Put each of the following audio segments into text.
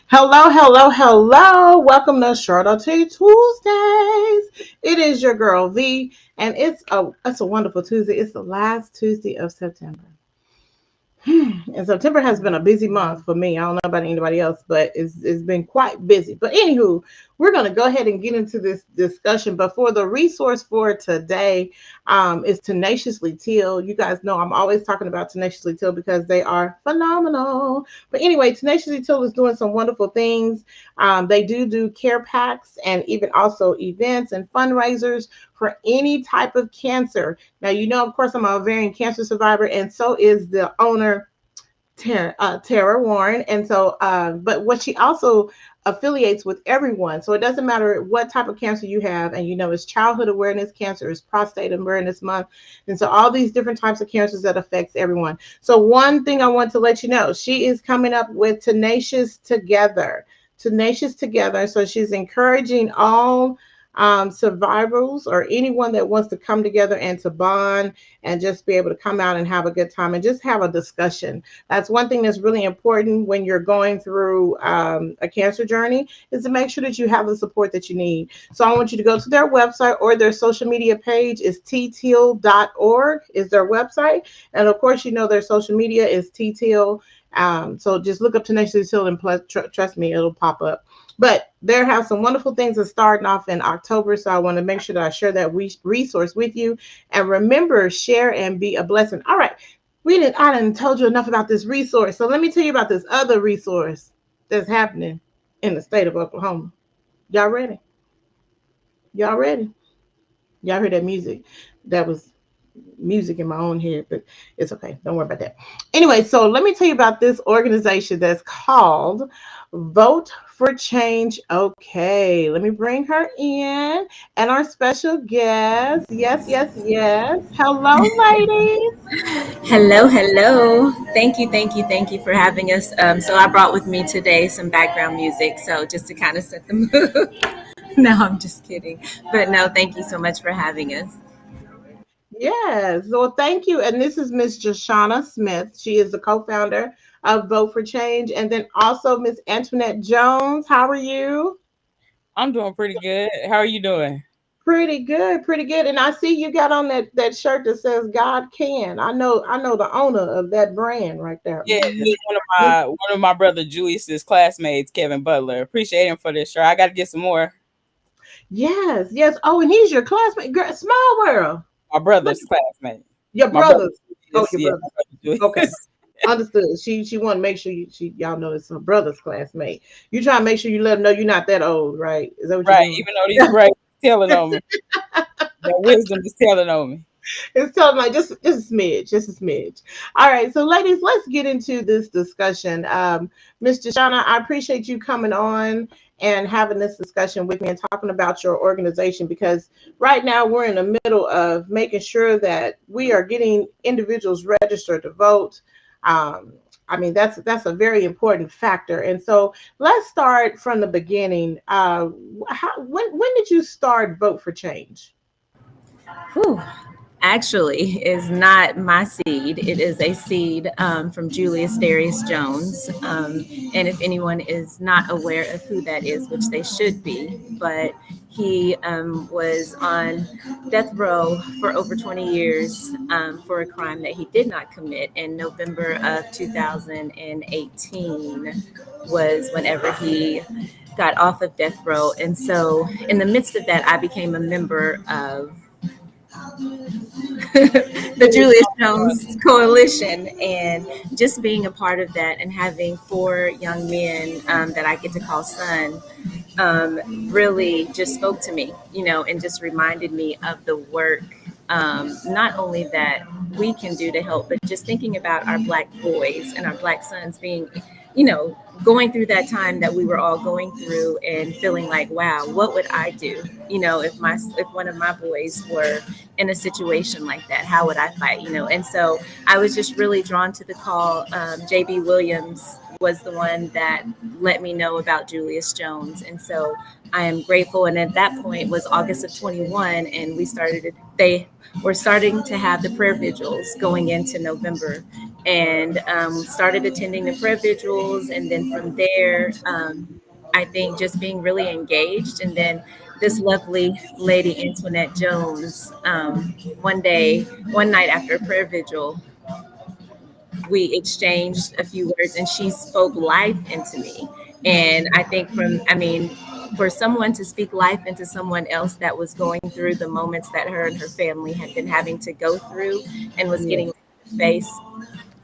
Hello, hello, hello. Welcome to Shorty Tuesdays. It is your girl V, and it's a wonderful Tuesday. It's the last Tuesday of September. And September has been a busy month for me. I don't know about anybody else, but it's been quite busy. But anywho, we're going to go ahead and get into this discussion. But for the resource for today, is Tenaciously Teal. You guys know I'm always talking about Tenaciously Teal because they are phenomenal. But anyway, Tenaciously Teal is doing some wonderful things. They do care packs and even also events and fundraisers for any type of cancer. Now, you know, of course, I'm an ovarian cancer survivor, and so is the owner, Tara Warren. And so, but what she also affiliates with everyone. So it doesn't matter what type of cancer you have. And, you know, it's Childhood Awareness Cancer, it's Prostate Awareness Month. And so all these different types of cancers that affects everyone. So one thing I want to let you know, she is coming up with Tenacious Together. Tenacious Together. So she's encouraging all survivors or anyone that wants to come together and to bond and just be able to come out and have a good time and just have a discussion. That's one thing that's really important when you're going through a cancer journey, is to make sure that you have the support that you need. So I want you to go to their website, or their social media page is tteal.org is their website. And of course, you know, their social media is tteal. So just look up Tenaciously Teal and trust me, it'll pop up. But there have some wonderful things that starting off in October. So I want to make sure that I share that resource with you. And remember, share and be a blessing. All right. I didn't told you enough about this resource. So let me tell you about this other resource that's happening in the state of Oklahoma. Y'all ready? Y'all ready? Y'all hear that music? That was music in my own head, but it's okay. Don't worry about that. Anyway, so let me tell you about this organization that's called Vote for Change. Okay, let me bring her in, and our special guest. Yes, yes, yes. Hello, ladies. Hello, hello. Thank you for having us. So I brought with me today some background music, so just to kind of set the mood. No, I'm just kidding. But no, thank you so much for having us. Yes. Well, thank you. And this is Miss JShawna Smith. She is the co-founder of Vote for Change, and then also Miss Antoinette Jones. How are you? I'm doing pretty good. How are you doing? Pretty good, pretty good. And I see you got on that shirt that says God can. I know the owner of that brand right there. Yeah, it's one of my brother Julius's classmates, Kevin Butler. Appreciate him for this shirt. I got to get some more. Yes, yes. Oh, and he's your classmate. Girl, small world. My Look, brother's classmate. your My brother brothers. Oh, Julius. your Yeah, brothers. my brother Okay. Julius. Understood. She want to make sure y'all know it's her brother's classmate. You try to make sure you let them know you're not that old, right? Is that what you're Right. doing? Even though these braids telling on me, that wisdom is telling on me. It's telling like just a smidge, just a smidge. All right, so ladies, let's get into this discussion. Mr. Shauna, I appreciate you coming on and having this discussion with me and talking about your organization, because right now we're in the middle of making sure that we are getting individuals registered to vote. I mean, that's a very important factor. And so let's start from the beginning. When did you start Vote for Change? Whew. Actually, is not my seed. It is a seed from Julius Darius Jones. And if anyone is not aware of who that is, which they should be, but he was on death row for over 20 years for a crime that he did not commit. In November of 2018 was whenever he got off of death row. And so, in the midst of that, I became a member of the Julius Jones Coalition, and just being a part of that and having four young men that I get to call son really just spoke to me, and just reminded me of the work, not only that we can do to help, but just thinking about our Black boys and our Black sons being, going through that time that we were all going through, and feeling like, wow, what would I do? If one of my boys were in a situation like that, how would I fight? And so I was just really drawn to the call. JB Williams was the one that let me know about Julius Jones. And so I am grateful. And at that point was August of 21, and they were starting to have the prayer vigils going into November. and started attending the prayer vigils. And then from there, I think just being really engaged. And then this lovely lady, Antoinette Jones, one night after a prayer vigil, we exchanged a few words and she spoke life into me. And I think for someone to speak life into someone else that was going through the moments that her and her family had been having to go through and was Yeah. getting ready to face,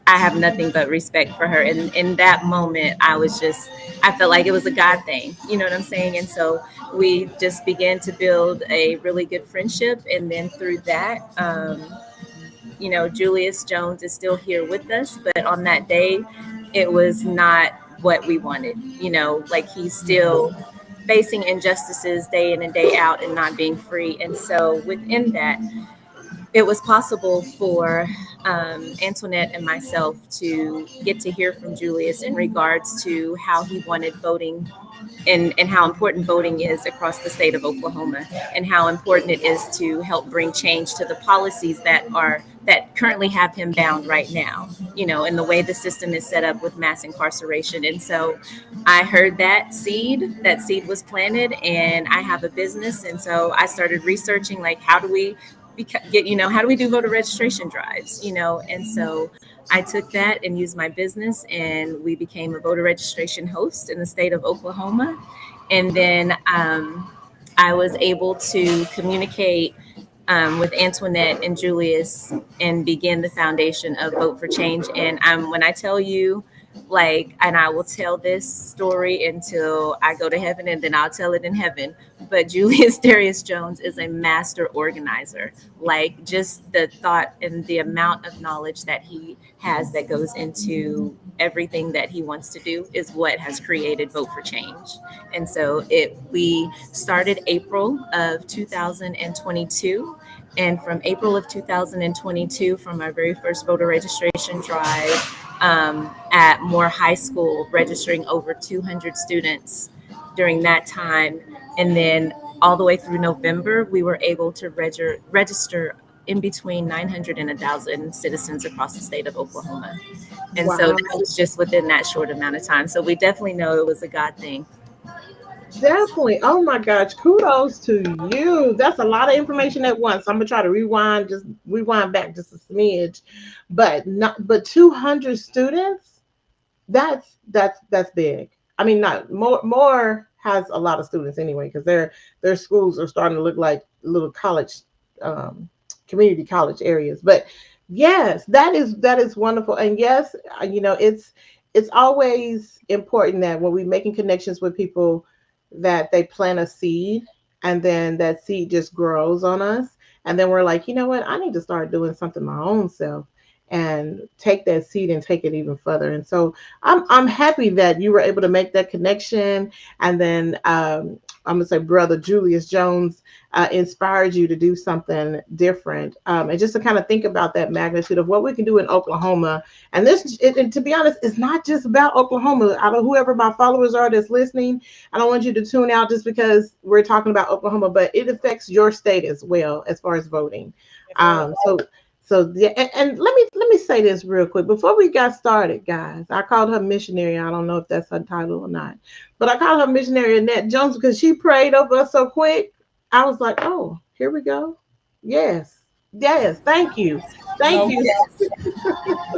I have nothing but respect for her. And in that moment, I felt like it was a God thing. You know what I'm saying? And so we just began to build a really good friendship. And then through that, Julius Jones is still here with us, but on that day, it was not what we wanted. Like he's still facing injustices day in and day out and not being free. And so within that, it was possible for Antoinette and myself to get to hear from Julius in regards to how he wanted voting and how important voting is across the state of Oklahoma, and how important it is to help bring change to the policies that currently have him bound right now, and the way the system is set up with mass incarceration. And so I heard that seed was planted, and I have a business. And so I started researching, like, how do we how do we do voter registration drives, and so I took that and used my business, and we became a voter registration host in the state of Oklahoma. And then I was able to communicate with Antoinette and Julius and begin the foundation of Vote for Change. And when I tell you, like, and I will tell this story until I go to heaven, and then I'll tell it in heaven. But Julius Darius Jones is a master organizer. Like, just the thought and the amount of knowledge that he has that goes into everything that he wants to do is what has created Vote for Change. And so we started April of 2022. And from April of 2022, from our very first voter registration drive at Moore High School, registering over 200 students during that time. And then all the way through November, we were able to register in between 900 and 1,000 citizens across the state of Oklahoma. And so Wow. that was just within that short amount of time. So we definitely know it was a God thing. Definitely. Oh my gosh. Kudos to you. That's a lot of information at once. I'm gonna try to rewind back just a smidge. But 200 students, that's big. I mean, not more has a lot of students anyway, because their schools are starting to look like little college, um, community college areas. But yes, that is wonderful. And yes, it's always important that when we're making connections with people, that they plant a seed, and then that seed just grows on us, and then we're like, you know what, I need to start doing something my own self, and take that seed and take it even further. And so I'm happy that you were able to make that connection. And then I'm gonna say brother Julius Jones inspired you to do something different, and just to kind of think about that magnitude of what we can do in Oklahoma. And and to be honest, it's not just about Oklahoma. I don't, whoever my followers are that's listening, I don't want you to tune out just because we're talking about Oklahoma, but it affects your state as well as far as voting. It does. So yeah, and let me say this real quick before we got started, guys. I called her missionary. I don't know if that's her title or not, but I called her missionary Annette Jones because she prayed over us so quick. I was like, oh, here we go. Yes, yes. Thank No, you.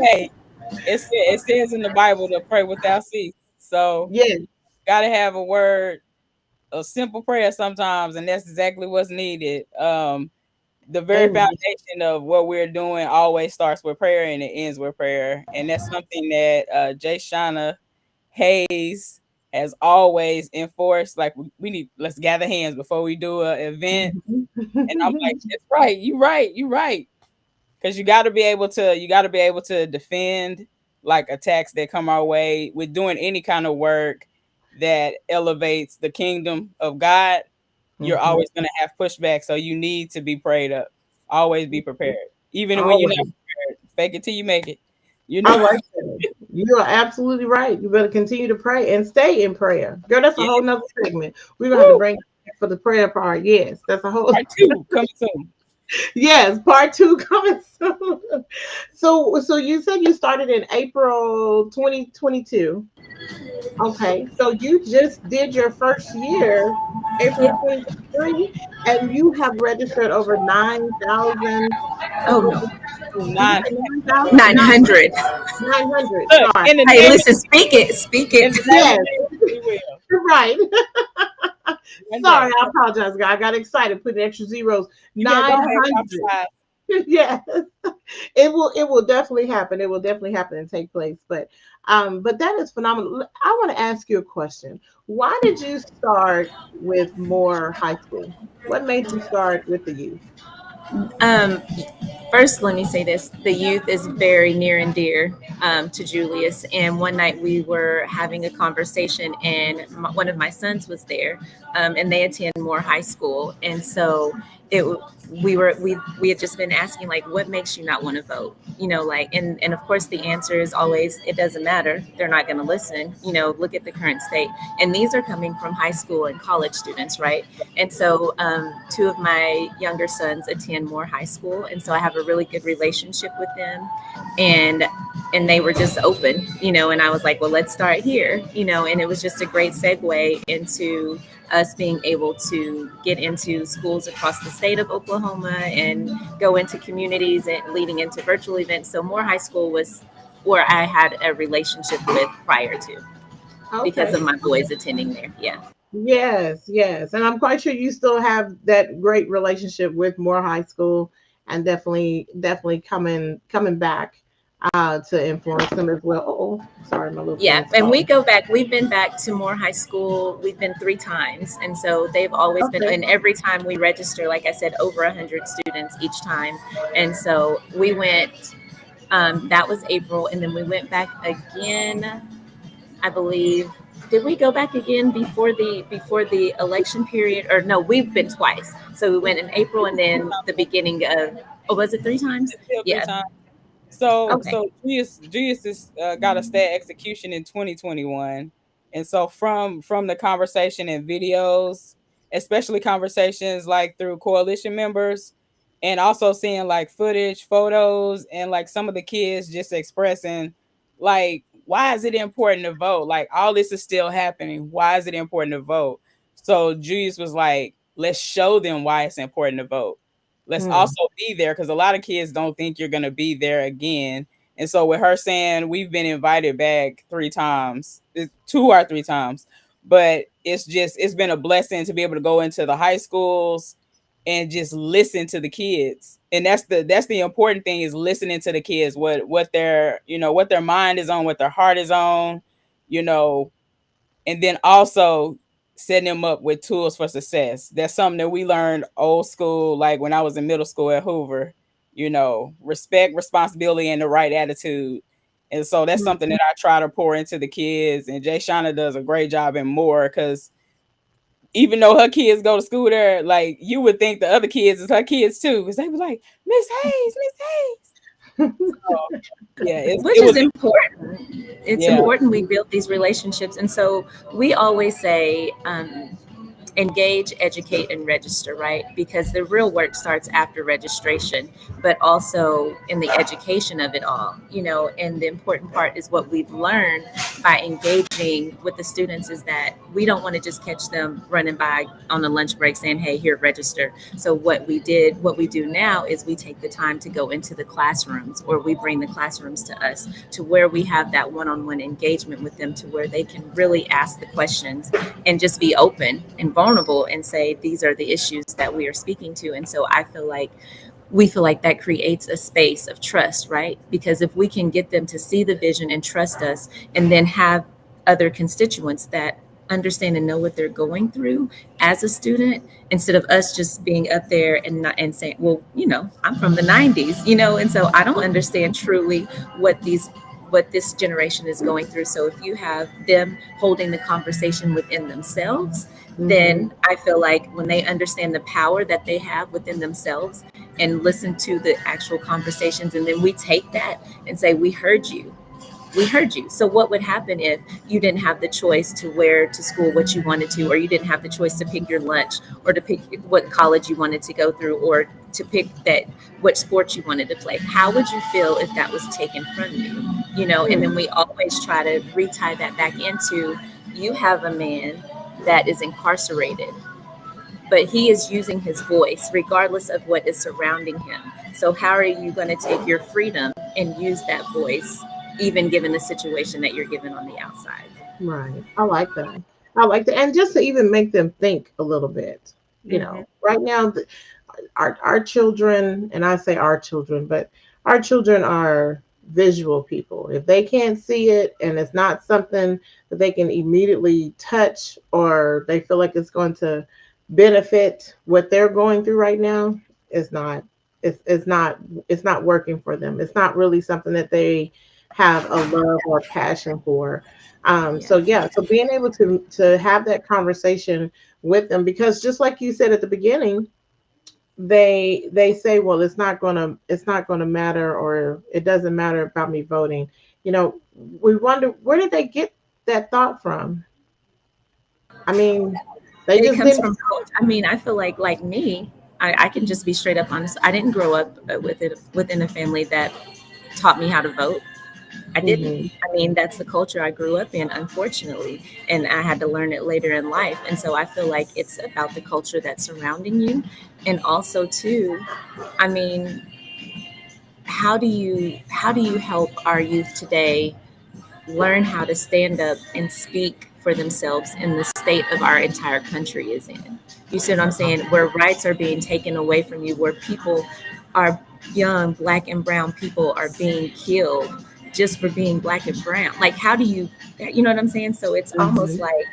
hey, it says in the Bible to pray without cease. So Yes. gotta have a word, a simple prayer sometimes, and that's exactly what's needed. The very Amen. foundation of what we're doing always starts with prayer and it ends with prayer. And that's something that JShawna Hayes has always enforced. Like, we need, let's gather hands before we do an event. And I'm like, it's right, you right. Because you gotta be able to defend like attacks that come our way with doing any kind of work that elevates the kingdom of God. You're Mhm. always going to have pushback. So you need to be prayed up. Always be prepared. Even when you're not Always. prepared, fake it till you make it. You I know? like that. You are absolutely right. You better continue to pray and stay in prayer. Girl, that's a Yeah. whole nother segment. We're gonna have to Woo! bring it back for the prayer part. Yes, that's a whole Part two coming soon. Yes, part two coming soon. So you said you started in April 2022. Okay, so you just did your first year, April Yeah. 2023, and you have registered over 9,000. Oh no, Did you Nine. say 9,000? 900. 900. Look, Sorry. in the Hey, name of listen, speak it, speak in it. the name of Yes, Jesus, we will. right. One Sorry, day. I apologize, guys. I got excited putting extra zeros. You better go ahead, 900. prophesy. Yes, it will definitely happen. It will definitely happen and take place. But that is phenomenal. I want to ask you a question. Why did you start with more high school? What made you start with the youth? Um, First, let me say this: the youth is very near and dear to Julius. And one night we were having a conversation, and one of my sons was there, and they attend Moore High School. And so it we had just been asking, like, what makes you not want to vote? You know, like, and of course the answer is always, it doesn't matter. They're not going to listen. You know, look at the current state. And these are coming from high school and college students, right? And so two of my younger sons attend Moore High School, and so I have a really good relationship with them. And they were just open, you know, and I was like, well, let's start here, you know, and it was just a great segue into us being able to get into schools across the state of Oklahoma and go into communities and leading into virtual events. So Moore High School was where I had a relationship with prior to, because Okay. of my boys attending there. Yeah. Yes, yes. And I'm quite sure you still have that great relationship with Moore High School and definitely coming back to influence them as well. Oh, sorry, my little Yeah, friend's and we calling. go back. We've been back to Moore High School. We've been three times, and so they've always been. Okay. And every time we register, like I said, over 100 students each time. And so we went. That was April, and then we went back again. I believe. Did we go back again before the election period? Or no, we've been twice. So we went in April, and then the beginning of. Oh, was it three times? It's still three Yeah. times. So Okay. so Julius is got a stat execution in 2021, and so from the conversation and videos, especially conversations like through coalition members, and also seeing like footage, photos, and like some of the kids just expressing like, why is it important to vote? Like, all this is still happening. Why is it important to vote? So Julius was like, let's show them why it's important to vote. Let's Hmm. also be there, because a lot of kids don't think you're going to be there again. And so with her saying we've been invited back three times, two or three times, but it's been a blessing to be able to go into the high schools and just listen to the kids. And that's the important thing, is listening to the kids, what their, what their mind is on, what their heart is on, you know, and then also setting them up with tools for success. That's something that we learned old school, like when I was in middle school at Hoover, respect, responsibility, and the right attitude. And so that's something that I try to pour into the kids. And JShawna does a great job and more, because even though her kids go to school there, like, you would think the other kids is her kids too, because they was like, Miss Hayes, Miss Hayes. So yeah, Which it is was, important. It's yeah. important we build these relationships. And so we always say, engage, educate, and register, right? Because the real work starts after registration, but also in the education of it all, you know. And the important part is what we've learned by engaging with the students is that we don't want to just catch them running by on the lunch break saying, hey, here, register. So what we do now is we take the time to go into the classrooms, or we bring the classrooms to us, to where we have that one-on-one engagement with them, to where they can really ask the questions and just be open and vulnerable and say, these are the issues that we are speaking to. And so I feel like we feel like that creates a space of trust, right? Because if we can get them to see the vision and trust us, and then have other constituents that understand and know what they're going through as a student, instead of us just being up there and not and saying, well, you know, I'm from the 90s, you know, and so I don't understand truly what this generation is going through. So if you have them holding the conversation within themselves, Hmm. then I feel like when they understand the power that they have within themselves and listen to the actual conversations, and then we take that and say, we heard you, we heard you. So what would happen if you didn't have the choice to wear to school what you wanted to, or you didn't have the choice to pick your lunch, or to pick what college you wanted to go through, or to pick that what sports you wanted to play? How would you feel if that was taken from you? You know, and then we always try to retie that back into, you have a man that is incarcerated, but he is using his voice regardless of what is surrounding him. So how are you going to take your freedom and use that voice, even given the situation that you're given on the outside? Right. I like that. I like that. And just to even make them think a little bit, Hmm. right now, our children, and I say our children, but our children are visual people. If they can't see it and it's not something that they can immediately touch, or they feel like it's going to benefit what they're going through right now, it's not it's not working for them. It's not really something that they have a love or passion for. Yeah. So yeah, so being able to have that conversation with them, because just like you said at the beginning, they say, well, it's not gonna matter, or it doesn't matter about me voting. We wonder, where did they get that thought from? I mean, they It just comes didn't. from culture. I mean, I feel like me, I can just be straight up honest. I didn't grow up within a family that taught me how to vote. I didn't. Hmm. I mean, that's the culture I grew up in, unfortunately, and I had to learn it later in life. And so I feel like it's about the culture that's surrounding you, and also too, I mean, how do you help our youth today learn how to stand up and speak for themselves in the state of our entire country is in? You see what I'm saying? Where rights are being taken away from you, where people are, young black and brown people are being killed just for being black and brown. Like, how do you know what I'm saying? So it's almost Hmm. like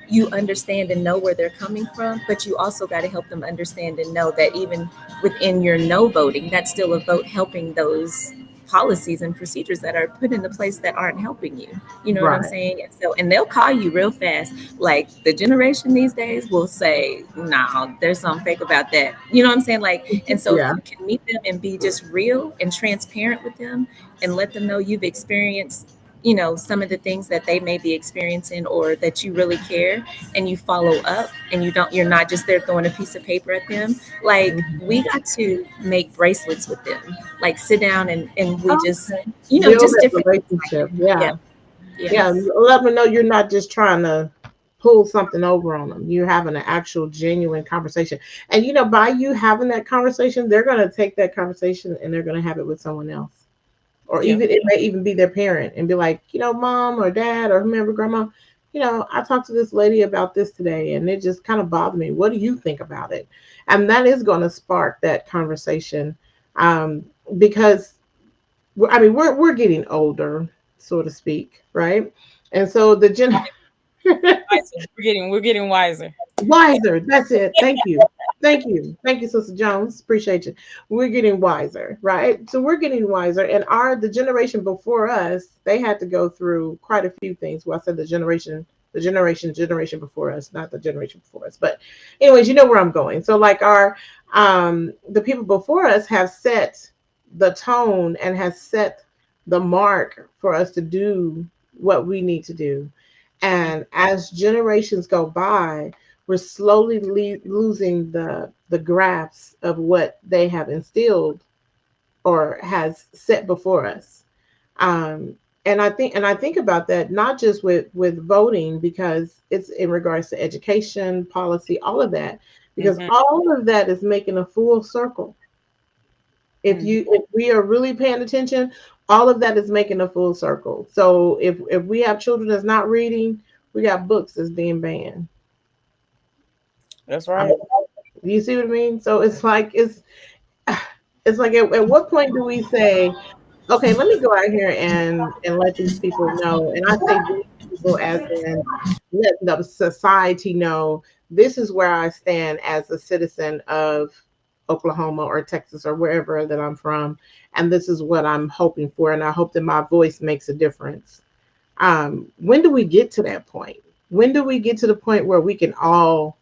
you understand and know where they're coming from, but you also got to help them understand and know that even within your no voting, that's still a vote helping those policies and procedures that are put into place that aren't helping you. You know what I'm Right. saying? And so, and they'll call you real fast. Like the generation these days will say, "No, there's something fake about that." You know what I'm saying? Like, and so if Yeah. you can meet them and be just real and transparent with them, and let them know you've experienced, some of the things that they may be experiencing, or that you really care, and you follow up, and you're not just there throwing a piece of paper at them. Like, Hmm. we got to make bracelets with them, like sit down, and we just, Okay. Build just that different things like relationship. that. Yeah. Yeah. Yeah. Yeah. Let me know you're not just trying to pull something over on them. You're having an actual genuine conversation. And by you having that conversation, they're gonna take that conversation and they're gonna have it with someone else. Or Yeah. even it may even be their parent and be like, mom or dad or whomever, grandma, I talked to this lady about this today and it just kind of bothered me. What do you think about it? And that is going to spark that conversation, um, because I mean we're getting older, so to speak, right? And so the Wiser. We're getting wiser. wiser. That's it. Thank you. Thank you. Thank you, Sister Jones. Appreciate you. We're getting wiser, right? So we're getting wiser. And the generation before us, they had to go through quite a few things. Well, I said the generation before us, not the generation before us. But anyways, you know where I'm going. So like the people before us have set the tone and has set the mark for us to do what we need to do. Mm. And as generations go by, we're slowly losing the grasp of what they have instilled or has set before us. Um, and I think about that not just with voting, because it's in regards to education, policy, all of that, because Mhm. all of that is making a full circle. Mhm. If we are really paying attention, all of that is making a full circle. So if we have children that's not reading, we got books that's being banned. That's I right. mean, you see what I mean? So it's like it's like at what point do we say, okay, let me go out here and let these people know, and I say these people as in let the society know this is where I stand as a citizen of Oklahoma or Texas or wherever that I'm from, and this is what I'm hoping for, and I hope that my voice makes a difference. When do we get to that point? When do we get to the point where we can all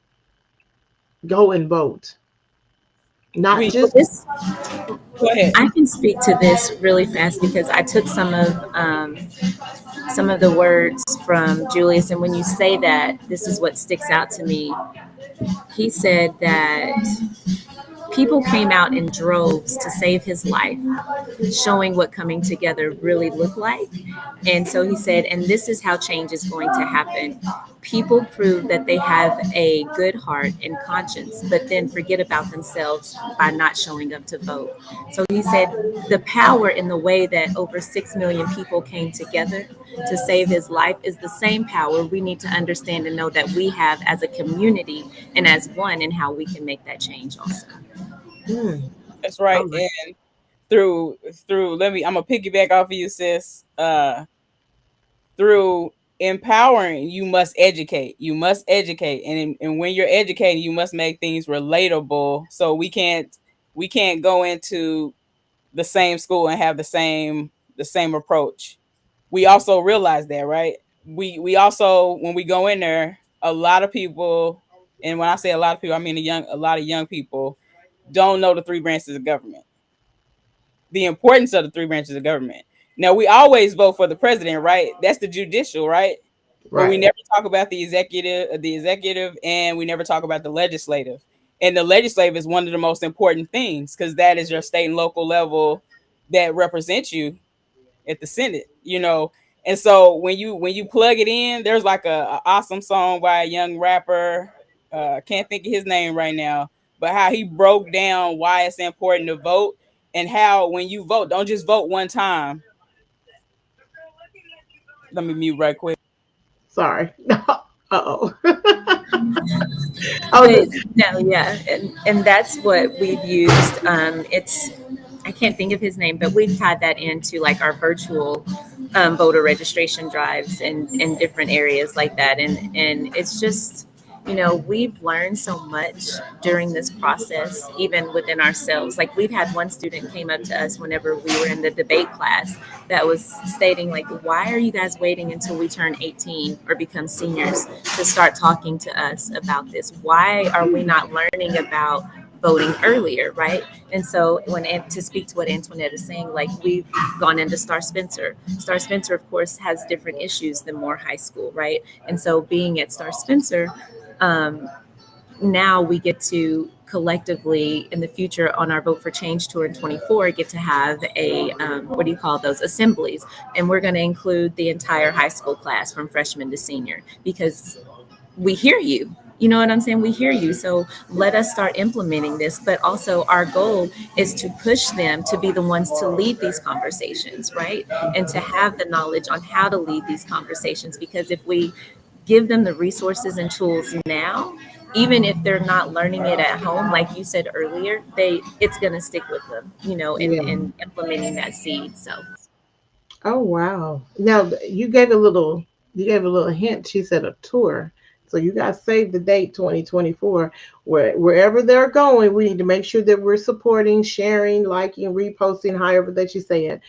go and vote? Not We Well, just this go ahead. I can speak to this really fast because I took some of the words from Julius, and when you say that, this is what sticks out to me. He said that people came out in droves to save his life, showing what coming together really looked like. And so he said, and this is how change is going to happen. People prove that they have a good heart and conscience, but then forget about themselves by not showing up to vote. So he said, the power in the way that over 6 million people came together to save his life is the same power we need to understand and know that we have as a community and as one, and how we can make that change also. mm, That's right. all right. And through I'm gonna piggyback off of you, sis. Through empowering, you must educate. You must educate, and when you're educating, you must make things relatable. So we can't go into the same school and have the same approach. We also realize that, right? We also, when we go in there, a lot of people, and when I say a lot of people, I mean a lot of young people don't know the three branches of government, the importance of the three branches of government. Now, we always vote for the president, right? That's the judicial, right? But we Right. never talk about the executive, and we never talk about the legislative. And the legislative is one of the most important things because that is your state and local level that represents you at the Senate, you know. And so when you plug it in, there's like a awesome song by a young rapper. Can't think of his name right now, but how he broke down why it's important to vote, and how when you vote, don't just vote one time. Let me mute right quick. Sorry. Uh-oh. Oh, But no, yeah, and that's what we've used. It's I can't think of his name, but we've tied that into like our virtual voter registration drives and different areas like that, and it's just, we've learned so much during this process, even within ourselves. Like, we've had one student came up to us whenever we were in the debate class that was stating, like, why are you guys waiting until we turn 18 or become seniors to start talking to us about this? Why are we not learning about voting earlier, right? And so, to speak to what Antoinette is saying, like, we've gone into Star Spencer. Star Spencer, of course, has different issues than Moore High School, right? And so, being at Star Spencer, um, now we get to collectively in the future on our Vote for Change tour in 24 get to have a what do you call those, assemblies, and we're going to include the entire high school class from freshman to senior, because we hear you. You know what I'm saying? We hear you. So let us start implementing this. But also, our goal is to push them to be the ones to lead these conversations, right? And to have the knowledge on how to lead these conversations. Because if we give them the resources and tools now, even if they're not learning it at home, like you said earlier, it's going to stick with them, yeah. in implementing that seed. So Oh wow. Now you gave a little hint. She said a tour. So you guys save the date 2024. Wherever they're going, we need to make sure that we're supporting, sharing, liking, reposting, however that you say it.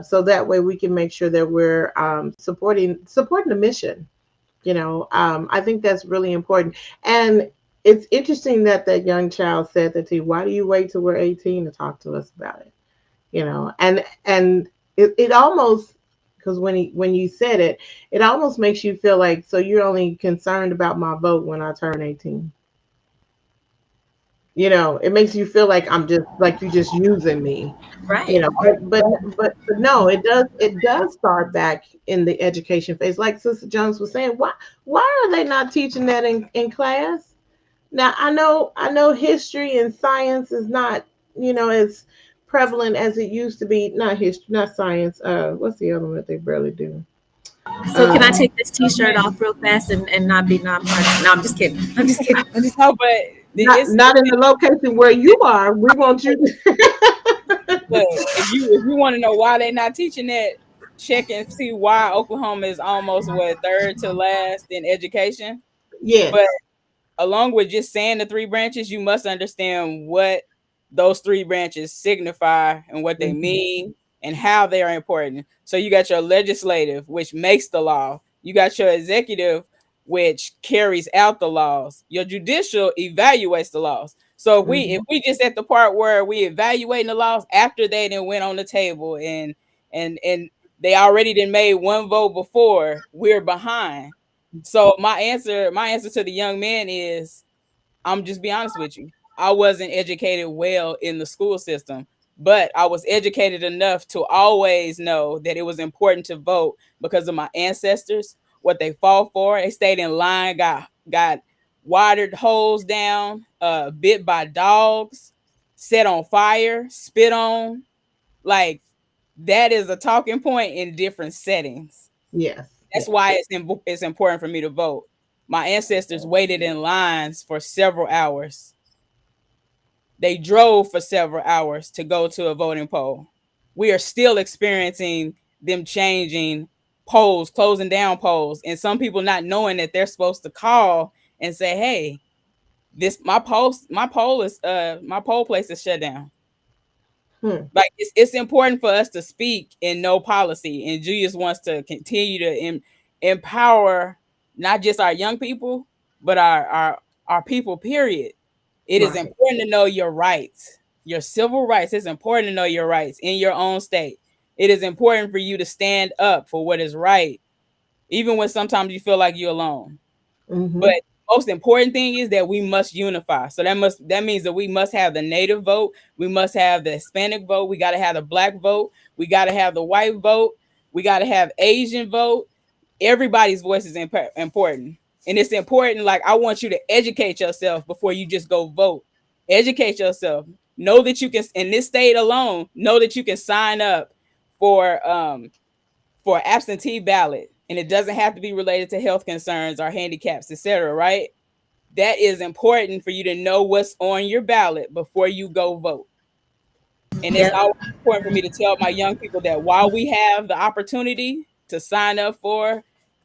So that way we can make sure that we're supporting the mission. I think that's really important. And it's interesting that that young child said that to you. Why do you wait till we're 18 to talk to us about it? And it almost, because when you said it, it almost makes you feel like, so you're only concerned about my vote when I turn 18. It makes you feel like I'm just like you just using me. right. But no, it does start back in the education phase, like Sister Jones was saying. Why are they not teaching that in class? Now I know history and science is not, as prevalent as it used to be. Not history, not science. What's the other one that they barely do? So can I Um, take this T-shirt off real fast and not be non-partisan? No, I'm just kidding. I'm just kidding. I'm just No, but not in the location where you are. We want you look, if you want to know why they're not teaching that, check and see why Oklahoma is almost what, third to last in education. Yes. But along with just saying the three branches, you must understand what those three branches signify and what they Mhm. mean and how they are important. So you got your legislative, which makes the law. You got your executive, which carries out the laws. Your judicial evaluates the laws. So if Mm-hmm. we just at the part where we evaluating the laws after they then went on the table and they already done made one vote before, we're behind. So my answer to the young man is, I'm just be honest with you. I wasn't educated well in the school system, but I was educated enough to always know that it was important to vote because of my ancestors, what they fought for. They stayed in line, got watered holes down, bit by dogs, set on fire, spit on. Like, that is a talking point in different settings. Yes. That's Yes. why it's important for me to vote. My ancestors waited in lines for several hours. They drove for several hours to go to a voting poll. We are still experiencing them changing polls, closing down polls, and some people not knowing that they're supposed to call and say, "Hey, this my poll place is shut down." Hmm. Like, it's important for us to speak and know policy, and Julius wants to continue to empower not just our young people, but our people. Period. It is Right. important to know your rights, your civil rights. It's important to know your rights in your own state. It is important for you to stand up for what is right, even when sometimes you feel like you're alone. But Mm-hmm. most important thing is that we must unify. So that means that we must have the native vote, we must have the Hispanic vote, we got to have the black vote, we got to have the white vote, we got to have Asian vote. Everybody's voice is important. And it's important, like, I want you to educate yourself before you just go vote. Educate yourself. Know that you can, in this state alone, know that you can sign up for absentee ballot, and it doesn't have to be related to health concerns or handicaps, etc. Right? That is important for you to know what's on your ballot before you go vote. And it's Yep. always important for me to tell my young people that while we have the opportunity to sign up for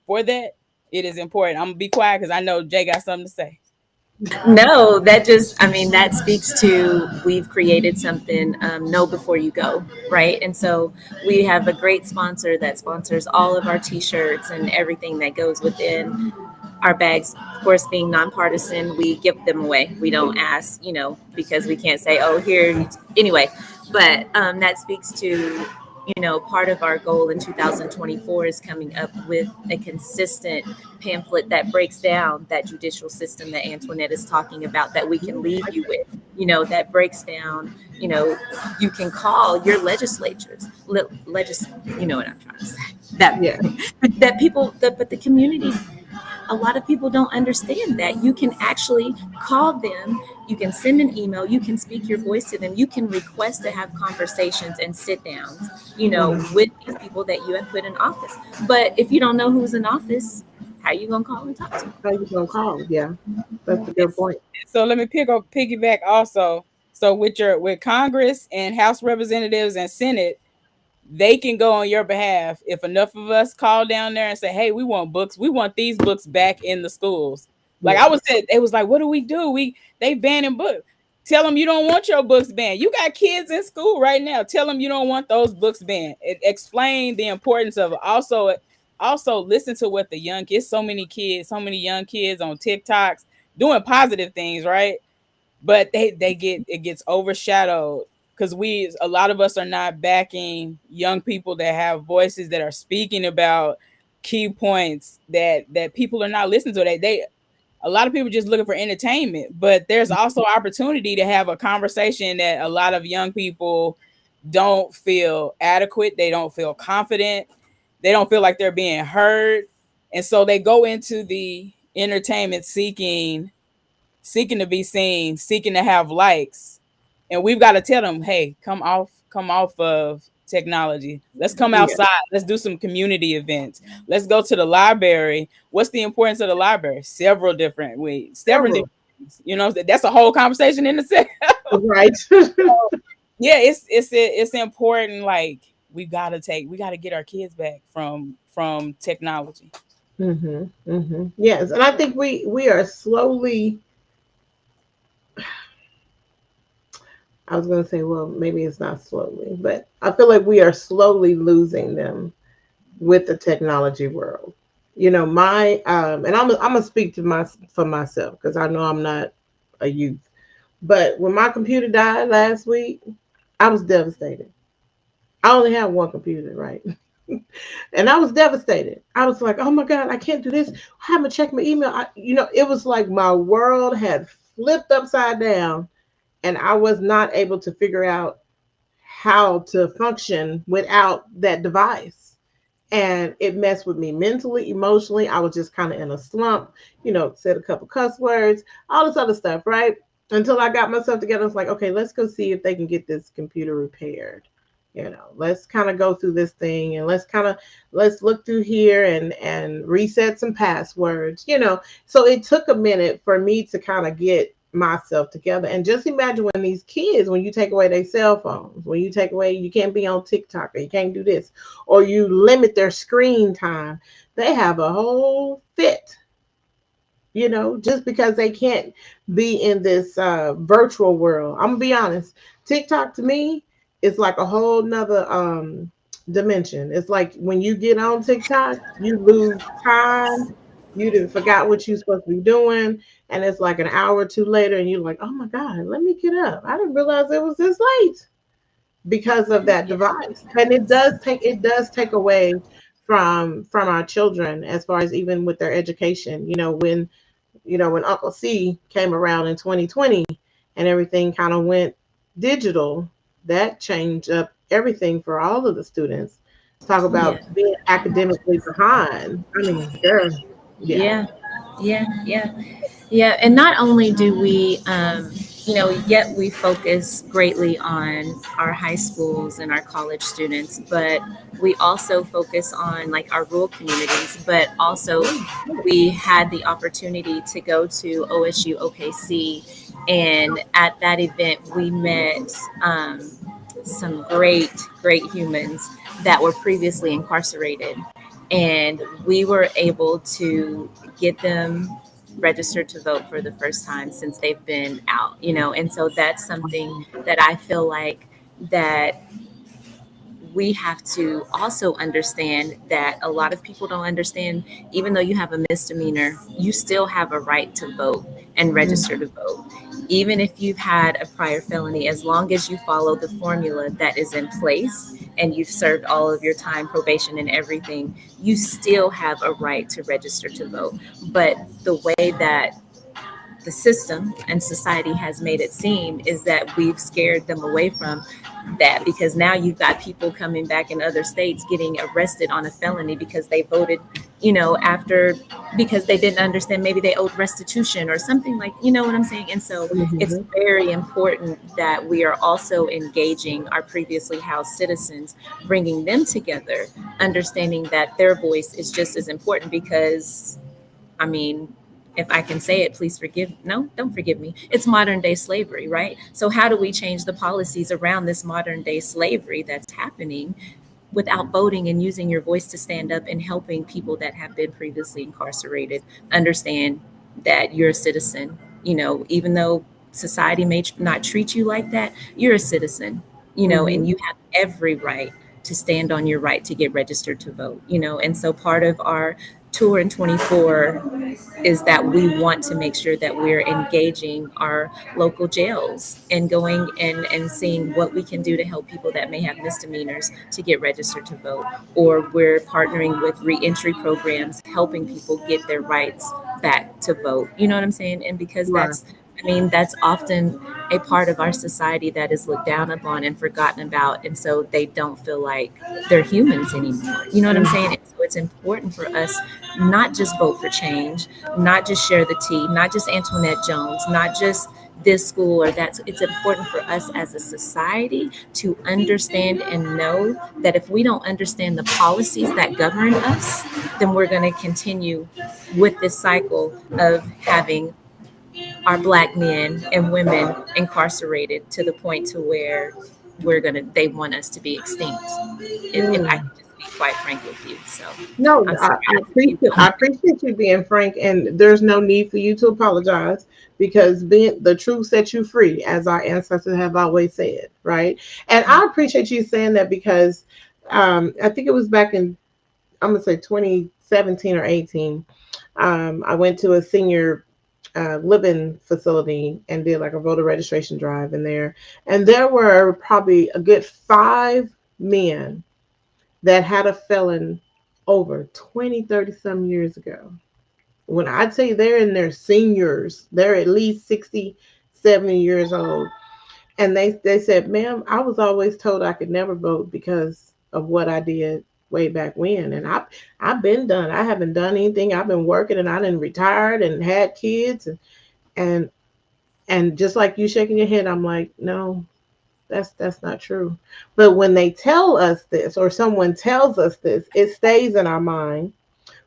that, it is important. I'm gonna be quiet because I know Jay got something to say. No, that just, I mean, that speaks to we've created something, know before you go, right? And so we have a great sponsor that sponsors all of our t shirts and everything that goes within our bags. Of course, being nonpartisan, we give them away. We don't ask, because we can't say, oh, here, anyway. But that speaks to, part of our goal in 2024 is coming up with a consistent pamphlet that breaks down that judicial system that Antoinette is talking about, that we can leave you with, that breaks down, you can call your legislatures, you know what I'm trying to say. That Yeah. that people, but the community, a lot of people don't understand that you can actually call them, you can send an email, you can speak your voice to them, you can request to have conversations and sit downs, Mm-hmm. with these people that you have put in office. But if you don't know who's in office, how are you gonna call and talk to them? How you gonna call? Yeah. That's a good It's, point. so let me piggyback also. So with Congress and House Representatives and Senate, they can go on your behalf if enough of us call down there and say, "Hey, we want books. We want these books back in the schools." Like I Yeah. was said, it was like, "What do we do? They banning books." Tell them you don't want your books banned. You got kids in school right now. Tell them you don't want those books banned. Explain the importance of it. Also listen to what the young kids. So many kids, so many young kids on TikToks doing positive things, right? But it gets overshadowed because a lot of us are not backing young people that have voices that are speaking about key points that people are not listening to. They A lot of people just looking for entertainment, but there's also opportunity to have a conversation that a lot of young people don't feel adequate, they don't feel confident, they don't feel like they're being heard, and so they go into the entertainment seeking to be seen, seeking to have likes. And we've got to tell them, hey, come off of technology. Let's come Yeah. outside. Let's do some community events. Let's go to the library. What's the importance of the library? Several different ways, several Several. different things. That's a whole conversation in itself. Right. Yeah, it's important. Like, we gotta get our kids back from technology. Mm-hmm. Mm-hmm. Yes, and I think we are slowly. I was going to say, well, maybe it's not slowly, but I feel like we are slowly losing them with the technology world. My and I'm gonna speak to my for myself because I know I'm not a youth, But when my computer died last week, I was devastated. I only have one computer, right? And I was devastated. I was like, oh my God, I can't do this. I haven't checked my email. It was like my world had flipped upside down, and I was not able to figure out how to function without that device. And it messed with me mentally, emotionally. I was just kind of in a slump, said a couple cuss words, all this other stuff, right? Until I got myself together. I was like, okay, let's go see if they can get this computer repaired. Let's kind of go through this thing, and let's look through here and reset some passwords. So it took a minute for me to kind of get myself together. And just imagine when these kids, when you take away their cell phones, when you take away, you can't be on TikTok, or you can't do this, or you limit their screen time, they have a whole fit, just because they can't be in this virtual world. I'm gonna be honest. TikTok to me is like a whole nother dimension. It's like when you get on TikTok, you lose time. You didn't forgot what you're supposed to be doing, and it's like an hour or two later, and you're like, "Oh my God, let me get up! I didn't realize it was this late," because of that Yeah. device. And it does take away from our children, as far as even with their education. When Uncle C came around in 2020 and everything kind of went digital, that changed up everything for all of the students. Talk Yeah. about being academically behind. I mean, girl, yeah. Yeah. Yeah. Yeah. Yeah, and not only do we, yet we focus greatly on our high schools and our college students, but we also focus on like our rural communities, but also we had the opportunity to go to OSU OKC, and at that event we met some great humans that were previously incarcerated, and we were able to get them registered to vote for the first time since they've been out, and so that's something that I feel like that we have to also understand, that a lot of people don't understand. Even though you have a misdemeanor, you still have a right to vote and register to vote. Even if you've had a prior felony, as long as you follow the formula that is in place and you've served all of your time, probation, and everything, you still have a right to register to vote. But the way that the system and society has made it seem is that we've scared them away from that, because now you've got people coming back in other states getting arrested on a felony because they voted, after, because they didn't understand, maybe they owed restitution or something, like, what I'm saying. And so it's Mhm. very important that we are also engaging our previously housed citizens, bringing them together, understanding that their voice is just as important. Because, I mean, if I can say it, please forgive. No, don't forgive me. It's modern day slavery, right? So, how do we change the policies around this modern day slavery that's happening without voting and using your voice to stand up and helping people that have been previously incarcerated understand that you're a citizen? Even though society may not treat you like that, you're a citizen, and Mhm. you have every right to stand on your right to get registered to vote, and so part of our tour in 24 is that we want to make sure that we're engaging our local jails and going and seeing what we can do to help people that may have misdemeanors to get registered to vote. Or we're partnering with reentry programs, helping people get their rights back to vote. You know what I'm saying? And because Right. that's often a part of our society that is looked down upon and forgotten about. And so they don't feel like they're humans anymore. You know what I'm saying? Mhm. And so it's important for us not just vote for change, not just share the tea, not just Antoinette Jones, not just this school or that. It's important for us as a society to understand and know that if we don't understand the policies that govern us, then we're going to continue with this cycle of having our black men and women incarcerated to the point to where they want us to be extinct. If I Mm. can just be quite frank with you. So No, I'm I, sorry, I I have to keep appreciate I going. appreciate you being frank, and there's no need for you to apologize, because being the truth sets you free, as our ancestors have always said, right? And I appreciate you saying that, because I think it was back in, I'm gonna say 2017 or 18. I went to a senior living facility and did like a voter registration drive in there. And there were probably a good 5 men that had a felon over 20, 30 some years ago. When I tell you they're in their seniors, they're at least 60, 70 years old. And they said, ma'am, I was always told I could never vote because of what I did way back when. And I've been done. I haven't done anything. I've been working and I done retired and had kids and and just like you shaking your head, I'm like, no, that's not true. But when they tell us this or someone tells us this, it stays in our mind.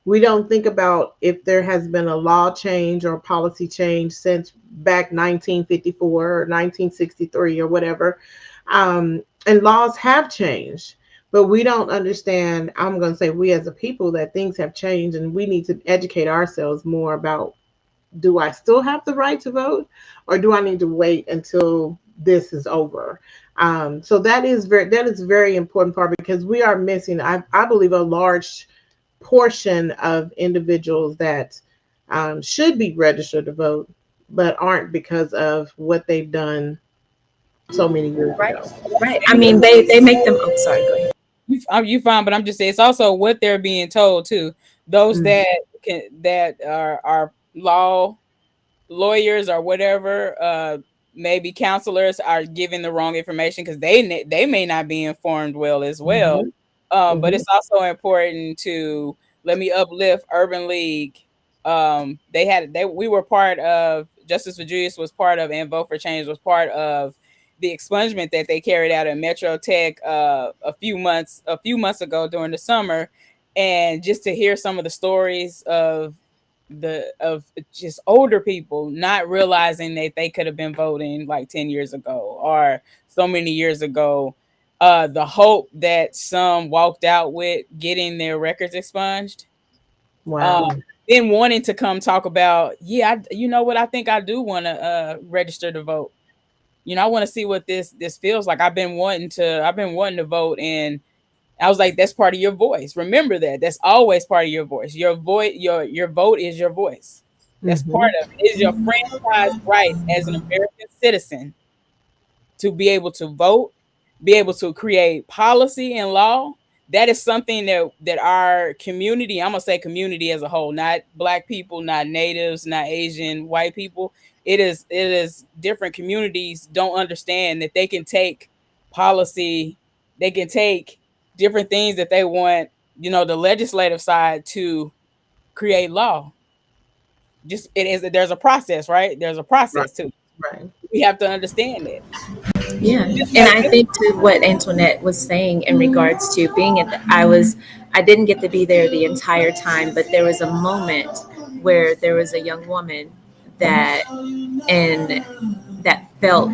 We don't think about if there has been a law change or policy change since back 1954 or 1963 or whatever. And laws have changed, but we don't understand. I'm going to say we as a people that things have changed and we need to educate ourselves more about, do I still have the right to vote or do I need to wait until this is over? So that is very important part because we are missing, I believe, a large portion of individuals that should be registered to vote, but aren't because of what they've done so many years Right, ago. right. I mean, they make them. Oh, sorry. Go ahead. You fine, but I'm just saying it's also what they're being told too. Those Mm-hmm. that are lawyers or whatever, maybe counselors are giving the wrong information because they may not be informed well as well. Mm-hmm. But Mm-hmm. it's also important to let me uplift Urban League. They we were part of Justice for Julius was part of, and Vote for Change was part of the expungement that they carried out at Metro Tech a few months ago during the summer, and just to hear some of the stories of just older people not realizing that they could have been voting like 10 years ago or so many years ago, the hope that some walked out with getting their records expunged, um, Wow. then wanting to come talk about, yeah, you know what, I think I do want to register to vote. I want to see what this feels like. I've been wanting to vote, and I was like, that's part of your voice. Remember that. That's always part of your voice. Your vote is your voice. That's part Mm-hmm. of it. It is your franchise right as an American citizen to be able to vote, be able to create policy and law. That is something that our community, I'm gonna say community as a whole, not black people, not natives, not Asian, white people. It is different communities don't understand that they can take policy, they can take different things that they want, the legislative side to create law. Just it is there's a process, right? There's a Right. process too. Right. We have to understand that. Yeah, Just and like I think to what Antoinette was saying in regards to being at I didn't get to be there the entire time, but there was a moment where there was a young woman that and that felt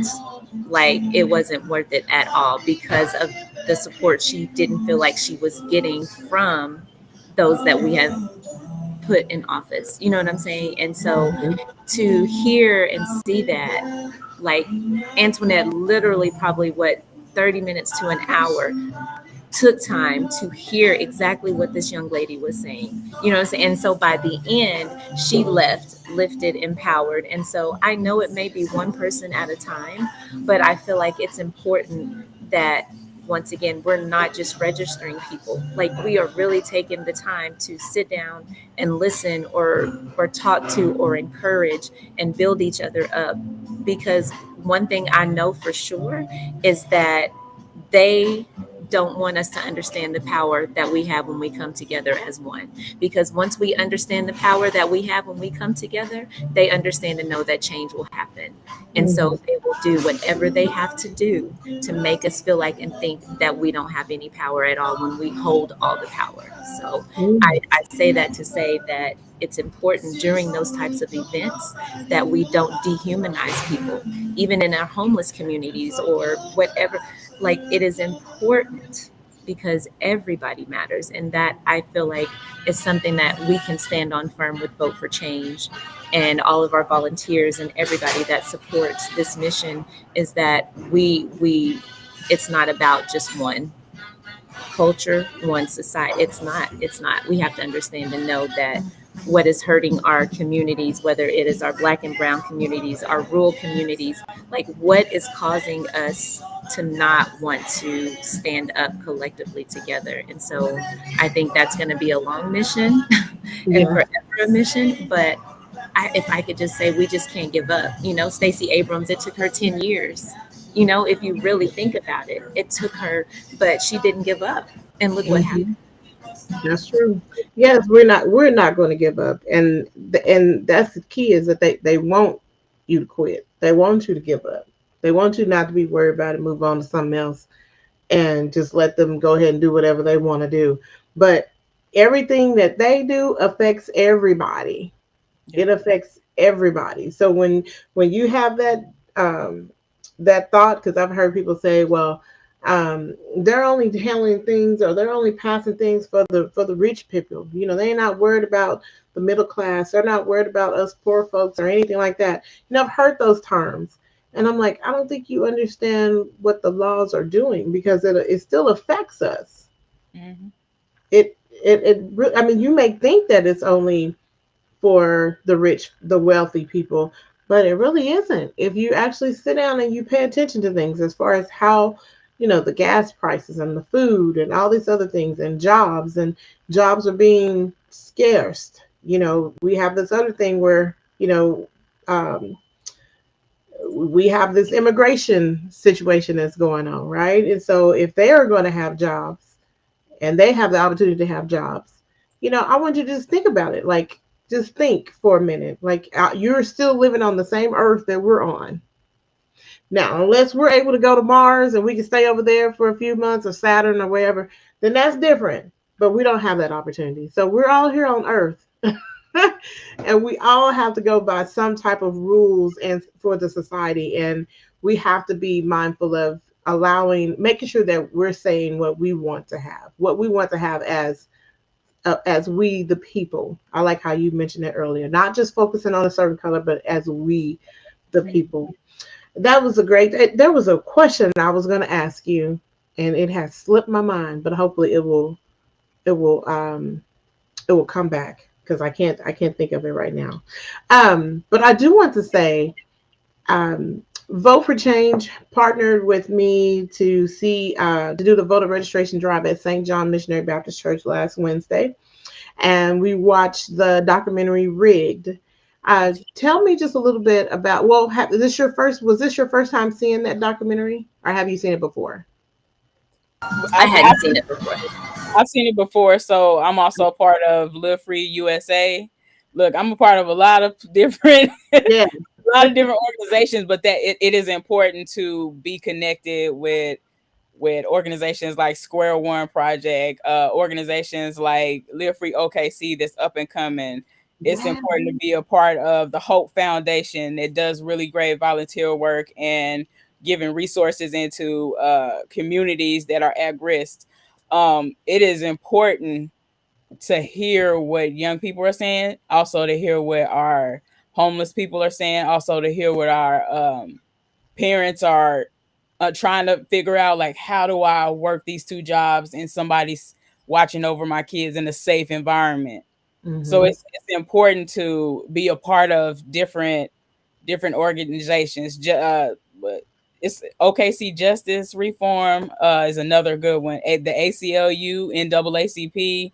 like it wasn't worth it at all because of the support she didn't feel like she was getting from those that we have put in office. You know what I'm saying? And so Mm-hmm. to hear and see that, like Antoinette literally probably what 30 minutes to an hour took time to hear exactly what this young lady was saying. You know what I'm saying? And so by the end, she left lifted, empowered. And so I know it may be one person at a time, but I feel like it's important that once again, we're not just registering people. Like we are really taking the time to sit down and listen or talk to or encourage and build each other up. Because one thing I know for sure is that they don't want us to understand the power that we have when we come together as one. Because once we understand the power that we have when we come together, they understand and know that change will happen. And Mm-hmm. so they will do whatever they have to do to make us feel like and think that we don't have any power at all when we hold all the power. So I say that to say that it's important during those types of events that we don't dehumanize people, even in our homeless communities or whatever. Like it is important because everybody matters, and that I feel like is something that we can stand on firm with Vote for Change and all of our volunteers and everybody that supports this mission, is that we it's not about just one culture, one society. It's not. We have to understand and know that what is hurting our communities, whether it is our Black and brown communities, our rural communities, like what is causing us to not want to stand up collectively together. And so I think that's going to be a long mission and Yeah. forever a mission. But if I could just say, we just can't give up. You know, Stacey Abrams, it took her 10 years. You know, if you really think about it, it took her, but she didn't give up. And look what happened. Hmm. That's true. Yes, we're not going to give up, and that's the key is that they want you to quit. They want you to give up. They want you not to be worried about it, move on to something else, and just let them go ahead and do whatever they want to do. But everything that they do affects everybody. Yep. It affects everybody. So when you have um, that thought, because I've heard people say, well, they're only handling things or they're only passing things for the rich people. You know, they're not worried about the middle class. They're not worried about us poor folks or anything like that. You know, I've heard those terms. And I'm like, I don't think you understand what the laws are doing because it still affects us. Hmm. I mean, you may think that it's only for the rich, the wealthy people, but it really isn't. If you actually sit down and you pay attention to things as far as how, the gas prices and the food and all these other things and jobs are being scarce. We have this other thing where, um, we have this immigration situation that's going on, right? And so if they are going to have jobs, and they have the opportunity to have jobs. I want you to just think about it. Like, just think for a minute. Like, you're still living on the same earth that we're on. Now, unless we're able to go to Mars and we can stay over there for a few months or Saturn or wherever, then that's different. But we don't have that opportunity. So we're all here on Earth. And we all have to go by some type of rules and for the society. And we have to be mindful of making sure that we're saying what we want to have as we the people. I like how you mentioned it earlier, not just focusing on a certain color, but as we the people. That was a great. There was a question I was going to ask you, and it has slipped my mind, but hopefully it will it will come back because I can't think of it right now. But I do want to say, Vote for Change partnered with me to do the voter registration drive at St. John Missionary Baptist Church last Wednesday, and we watched the documentary Rigged. Tell me just a little bit about. Well, was this your first time seeing that documentary, or have you seen it before? I I've, hadn't seen it before. I've seen it before, so I'm also a part of Live Free USA. Look, I'm a part of a lot of different Yeah. a lot of different organizations, but that it is important to be connected with organizations like Square One Project, organizations like Live Free OKC that's up and coming. It's Yeah. important to be a part of the Hope Foundation. It does really great volunteer work and giving resources into communities that are at risk. It is important to hear what young people are saying, also to hear what our homeless people are saying, also to hear what our parents are trying to figure out, like, how do I work these two jobs and somebody's watching over my kids in a safe environment. So Hmm. it's important to be a part of different organizations. But it's OKC Justice Reform is another good one. The ACLU, NAACP.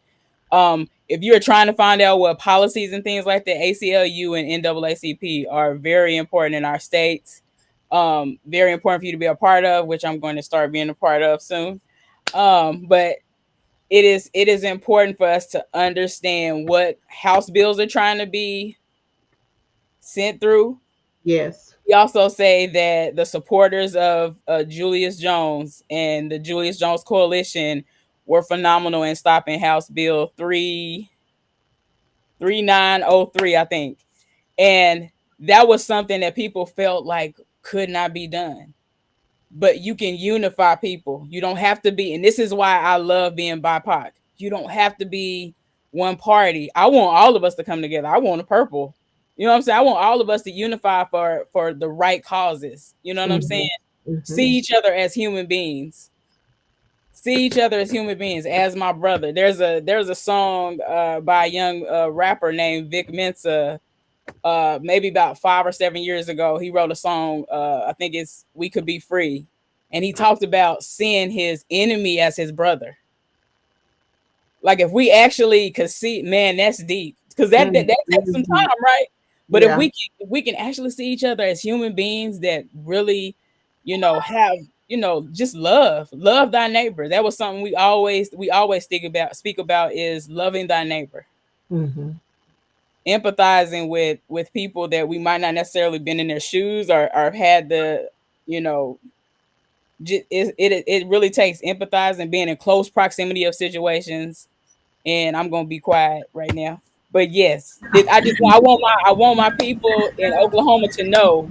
If you're trying to find out what policies and things like the ACLU and NAACP are very important in our states, very important for you to be a part of, which I'm going to start being a part of soon. But it is important for us to understand what House bills are trying to be sent through. Yes. We also say that the supporters of Julius Jones and the Julius Jones Coalition were phenomenal in stopping House Bill 3903, I think. And that was something that people felt like could not be done. But you can unify people. You don't have to be, and this is why I love being BIPOC. You don't have to be one party. I want all of us to come together. I want a purple. You know what I'm saying? I want all of us to unify for the right causes. You know what I'm Hmm. saying? Hmm. See each other as human beings. see each other as human beings, as my brother. There's a song by a young rapper named Vic Mensa. Maybe about 5 or 7 years ago, he wrote a song. I think it's "We Could Be Free," and he talked about seeing his enemy as his brother. Like if we actually could see, man, that's deep because that takes some Mhm. time, right? But Yeah. if we can actually see each other as human beings that really, have just love thy neighbor. That was something we always speak about is loving thy neighbor, Hmm. empathizing with people that we might not necessarily been in their shoes or had the you know it really takes empathizing, being in close proximity of situations. And I'm gonna be quiet right now. But yes, I want my people in Oklahoma to know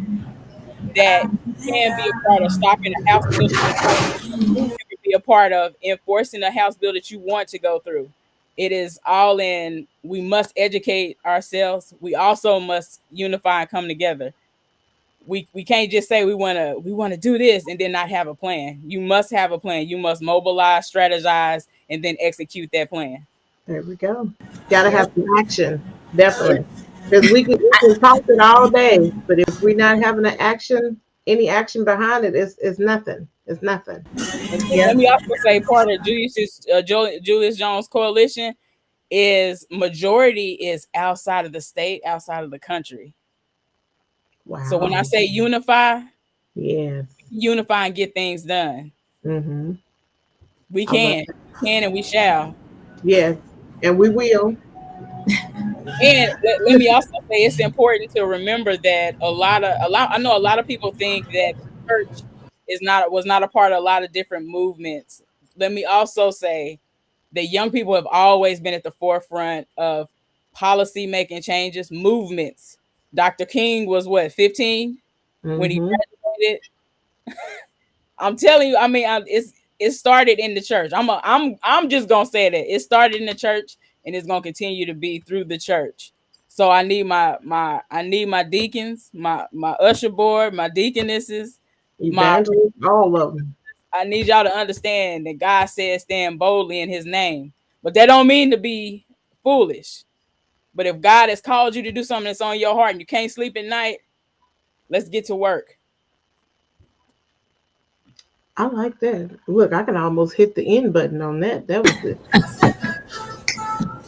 that you can be a part of stopping a house bill that you can be a part of enforcing a house bill that you want to go through. It is all in. We must educate ourselves. We also must unify and come together. We can't just say we wanna do this and then not have a plan. You must have a plan. You must mobilize, strategize, and then execute that plan. There we go. Got to Yep. have some action, definitely. And Because we can talk it all day, but if we're not having an action, any action behind it, it's nothing. It's nothing. And yeah, let me also say part of Julius Jones coalition is majority is outside of the state, outside of the country. So when I Wow. say Yes. unify and get things done. Mm-hmm. We I love can, it. and we shall. Yes. And we will. And let me also say it's important to remember that I know a lot of people think that the church was not a part of a lot of different movements. Let me also say that young people have always been at the forefront of policy making changes, movements. Dr. King was what, 15 when he Mm-hmm. graduated. I'm telling you, I mean, it started in the church. I'm just gonna say that it started in the church and it's gonna continue to be through the church. So I need my deacons, my usher board, my deaconesses, my Evangelists, all of them. I need y'all to understand that God says stand boldly in his name. But that don't mean to be foolish. But if God has called you to do something that's on your heart and you can't sleep at night, let's get to work. I like that. Look, I can almost hit the end button on that. That was it.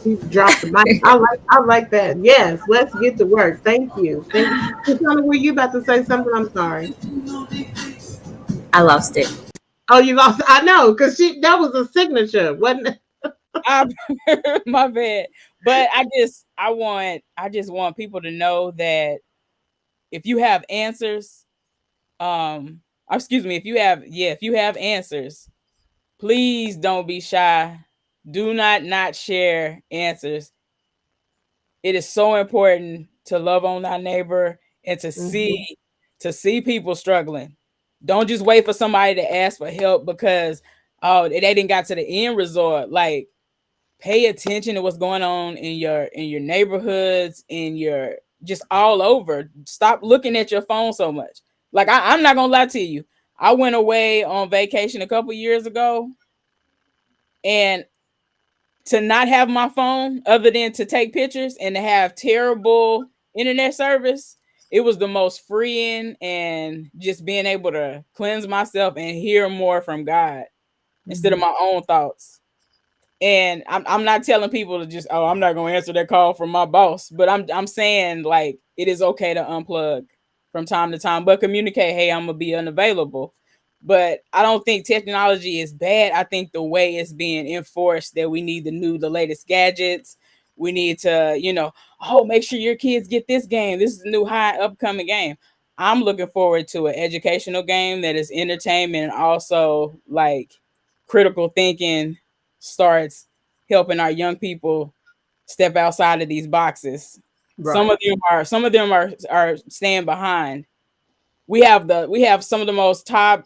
He dropped the mic. I like that. Yes, let's get to work. Thank you. Thank you. Shoshana, were you about to say something? I'm sorry. I lost it. Oh, you lost. I know, because that was a signature, wasn't it? I, my bad. But I just want people to know that if you have answers, excuse me, if you have answers, please don't be shy. Do not share answers. It is so important to love on our neighbor and to Mm-hmm. see people struggling. Don't just wait for somebody to ask for help because they didn't got to the end resort. Like, pay attention to what's going on in your neighborhoods, in your just all over. Stop looking at your phone so much. Like, I'm not gonna lie to you. I went away on vacation a couple years ago, and to not have my phone other than to take pictures and to have terrible internet service, it was the most freeing and just being able to cleanse myself and hear more from God instead of Mm-hmm. my own thoughts. And I'm not telling people to just, I'm not gonna answer that call from my boss, but I'm saying, like, it is okay to unplug from time to time, but communicate, hey, I'm gonna be unavailable. But I don't think technology is bad. I think the way it's being enforced, that we need the latest gadgets. We need to, make sure your kids get this game. This is a new high upcoming game. I'm looking forward to an educational game that is entertainment and also like critical thinking, starts helping our young people step outside of these boxes. Some Right. of them are staying behind. We have some of the most top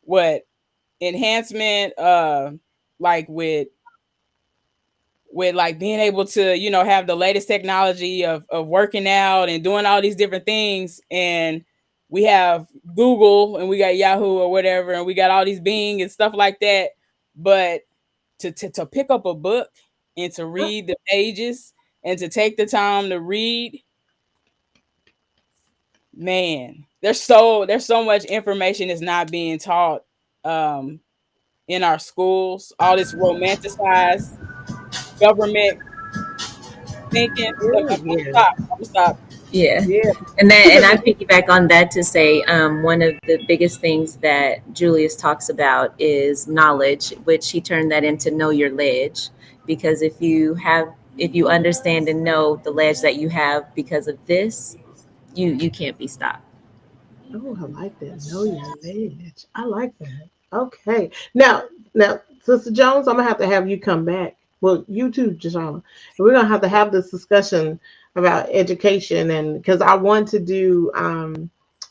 what enhancement like with like being able to have the latest technology of working out and doing all these different things, and we have Google and we got Yahoo or whatever, and we got all these Bing and stuff like that. But to pick up a book and to read the pages and to take the time to read, man, there's so much information is not being taught um in our schools. All this romanticized government thinking. Look, Oh, I'm gonna yeah. stop. I'm gonna stop. Yeah. Yeah. And I piggyback on that to say one of the biggest things that Julius talks about is knowledge, which he turned that into know your ledge. Because if you understand and know the ledge that you have because of this, you can't be stopped. Oh, I like that. Know your ledge. I like that. Okay. Now, Sister Jones, I'm gonna have you come back. Well, you too, JShawna. And we're gonna have this discussion about education, and because I want to do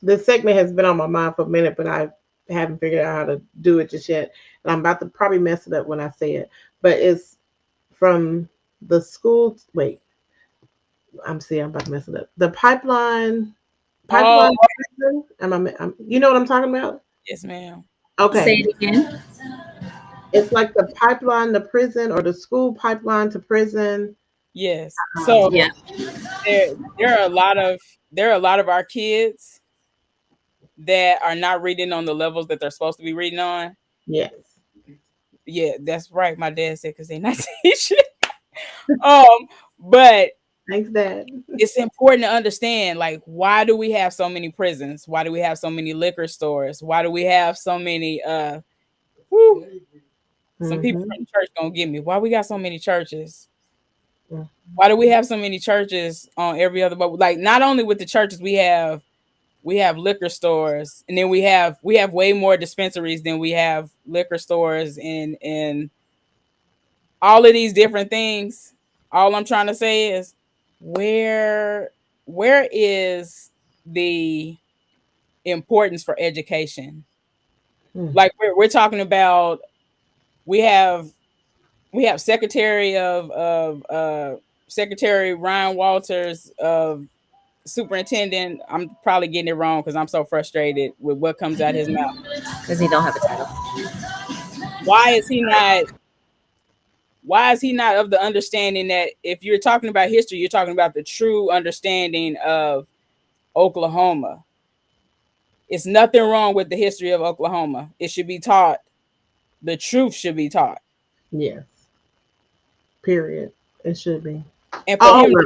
this segment has been on my mind for a minute, but I haven't figured out how to do it just yet. And I'm about to probably mess it up when I say it. But it's from the school. Wait, I'm about to mess it up. The Oh, pipeline prison. You know what I'm talking about? yes, ma'am. Say Okay, it again. it's like the pipeline to prison or the school pipeline to prison. Yes. So Um, Yeah. there there are a lot of our kids that are not reading on the levels that they're supposed to be reading on. yes, Yeah, that's right. My dad said because they're not teaching. Um, but thanks, Dad. it's important to understand, like, why do we have so many prisons? Why do we have so many liquor stores? Why do we have so many whew, some people Mm-hmm. from the church gonna get me. Why we got so many churches? Why do we have so many churches on every other, but like not only with the churches, we have liquor stores, and then we have way more dispensaries than we have liquor stores and all of these different things. All I'm trying to say is where where is the importance for education? Mm-hmm. Like we're talking about, we have Secretary of Secretary Ryan Walters of superintendent. I'm probably getting it wrong because I'm so frustrated with what comes out his mouth. Because he don't have a title. Why is he not? Why is he not of the understanding that if you're talking about history, you're talking about the true understanding of Oklahoma? It's nothing wrong with the history of Oklahoma. It should be taught. The truth should be taught. Yes. Period. It should be. And for All him, of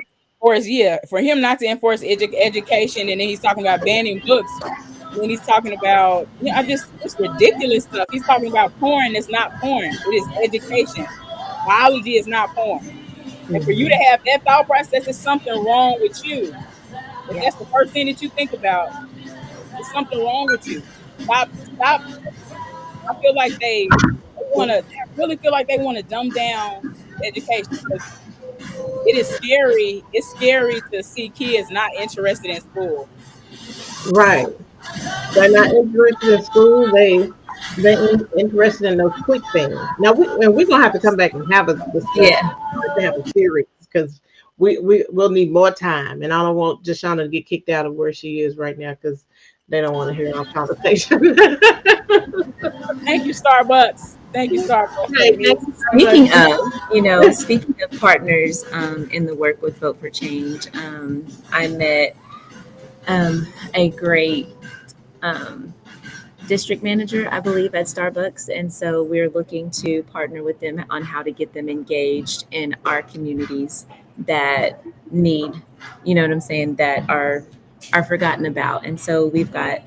for him not to enforce education, and then he's talking about banning books. When he's talking about, I just, it's ridiculous stuff. He's talking about porn. It's not porn. It is education. Biology is not porn. And for you to Mhm. have that thought process, there's something wrong with you. If Yeah. that's the first thing that you think about, there's something wrong with you. Stop. I feel like they want to, I really feel like they want to dumb down education because it is scary. It's scary to see kids not interested in school. Right. They're not interested in school. Interested in those quick things. Now we're gonna have to come back and have a discussion. Yeah. We have to have a series because we'll need more time, and I don't want JShawna to get kicked out of where she is right now because they don't want to hear our conversation. Thank you, Starbucks. Thank you, Starbucks, Hey, thank ladies. you so much. Speaking of partners in the work with Vote for Change, I met a great um, district manager, I believe, at Starbucks. And so we're looking to partner with them on how to get them engaged in our communities that need, you know what I'm saying, that are forgotten about. And so we've got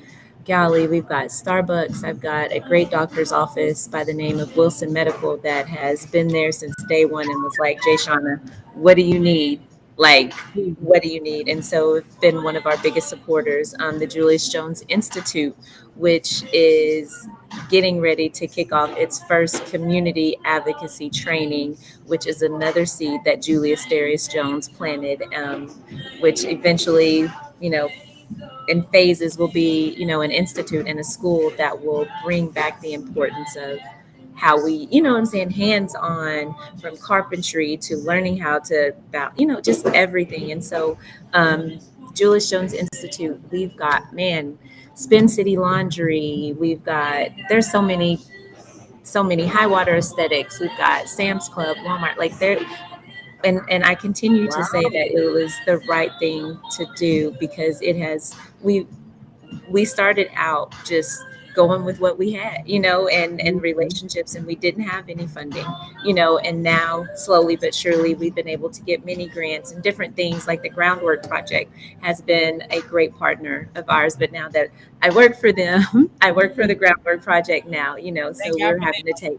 Starbucks. I've got a great doctor's office by the name of Wilson Medical that has been there since day one and was like, Jay Shauna, what do you need? Like, what do you need? And so it's been one of our biggest supporters, the Julius Jones Institute, which is getting ready to kick off its first community advocacy training, which is another seed that Julius Darius Jones planted, which eventually, you know, in phases will be, an institute and a school that will bring back the importance of how we, what I'm saying, hands on, from carpentry to learning how to about, just everything. And so Julius Jones Institute. We've got, man, Spin City Laundry. We've got, there's so many High Water Aesthetics. We've got Sam's Club, Walmart. Like there, and I continue to say Wow. that it was the right thing to do because it has we started out just going with what we had, and Mhm. relationships, and we didn't have any funding, and now slowly but surely we've been able to get many grants and different things. Like the Groundwork Project has been a great partner of ours, but now that I work for them, I work for the Groundwork Project now, Thank so y'all we're for having to take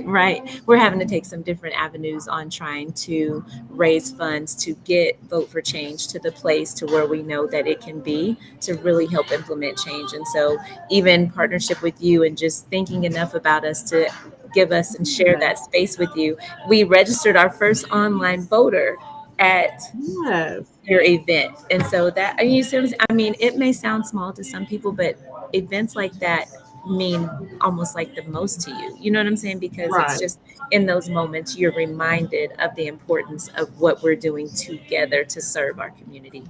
right. We're having to take some different avenues on trying to raise funds to get Vote for Change to the place to where we know that it can be to really help implement change. And so, even partnership with you and just thinking enough about us to give us and share Yes. that space with you. We registered our first online voter at Yes. your event. And so that, I mean, it may sound small to some people, but events like that mean almost like the most to you. You know what I'm saying? Because it's Right. just in those moments you're reminded of the importance of what we're doing together to serve our community.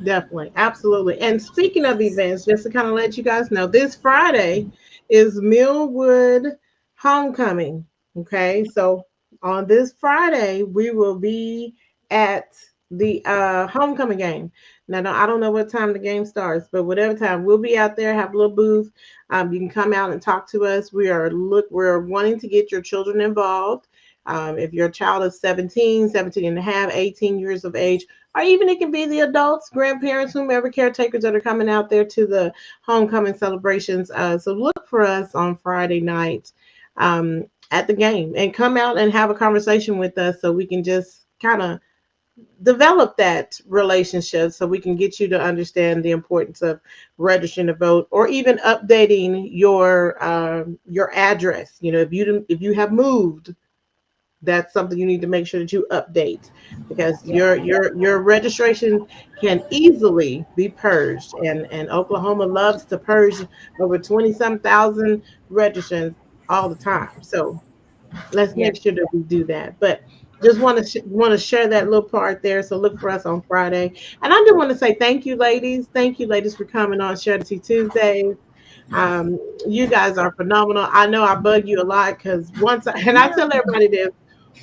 Definitely. Absolutely. And speaking of events, just to kind of let you guys know, this Friday is Millwood Homecoming. Okay. So on this Friday, we will be at the homecoming game. Now, no, I don't know what time the game starts, but whatever time, we'll be out there, have a little booth. You can come out and talk to us. We're wanting to get your children involved. If your child is 17, 17 and a half, 18 years of age, or even it can be the adults, grandparents, whomever, caretakers that are coming out there to the homecoming celebrations. So look for us on Friday night at the game and come out and have a conversation with us so we can just kind of develop that relationship so we can get you to understand the importance of registering to vote or even updating your address. If you have moved, that's something you need to make sure that you update because your registration can easily be purged, and Oklahoma loves to purge over 20 some thousand registrants all the time. So let's Yeah. make sure that we do that. But just want to share that little part there. So look for us on Friday. And I do want to say thank you, ladies. Thank you, ladies, for coming on Share to See Tuesdays. Um, you guys are phenomenal. I know I bug you a lot because and I tell everybody this,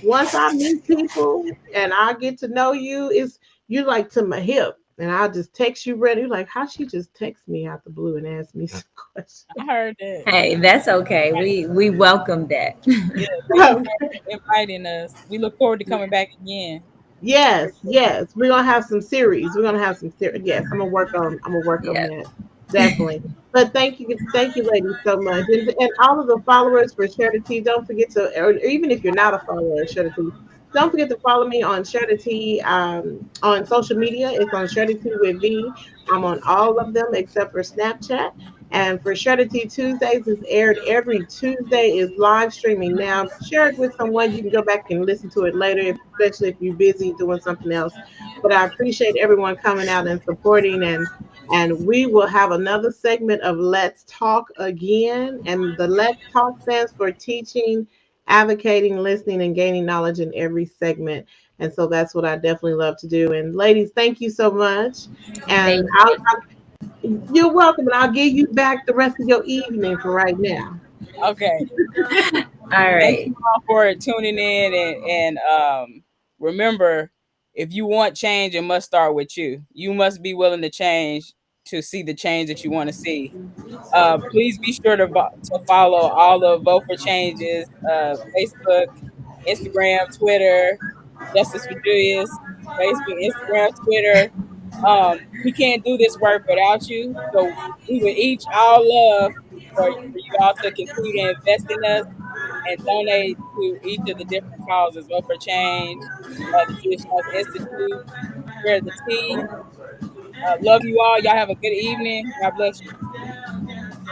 once I meet people and I get to know you, it's you like to my hip. And I'll just text you ready. Like, how she just text me out the blue and ask me some questions. I heard that. Hey, that's okay. We welcome that. Yeah, thank you for inviting us. We look forward to coming back again. Yes, yes. We're gonna have some series. We're gonna have some series. Yes, I'm gonna work on Yeah. that. Definitely. But thank you, ladies, so much. And all of the followers for Share the Tea, don't forget to, or even if you're not a follower of Share the Tea, don't forget to follow me on Share the Tea on social media. It's on Share the Tea with V. I'm on all of them except for Snapchat. And for Share the Tea Tuesdays is aired every Tuesday, is live streaming now. Share it with someone. You can go back and listen to it later, especially if you're busy doing something else. But I appreciate everyone coming out and supporting, and we will have another segment of Let's Talk again. And the Let's Talk stands for teaching, advocating, listening, and gaining knowledge in every segment. And so that's what I definitely love to do. And ladies, thank you so much. And Thank you. you're welcome. And I'll give you back the rest of your evening for right now. Okay. All Thank right. you all for tuning in and remember, if you want change, it must start with you. You must be willing to change to see the change that you want to see. Please be sure to follow all the Vote for Changes, Facebook, Instagram, Twitter, Justice for Julius, Facebook, Instagram, Twitter. We can't do this work without you. So we would each all love for you all to continue to invest in us and donate to each of the different causes. Vote for Change, the Jewish Health Institute, Share the Tea. Love you all. Y'all have a good evening. God bless you.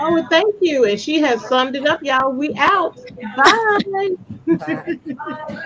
Oh, well, thank you. And she has summed it up, y'all. We out. Bye. Bye.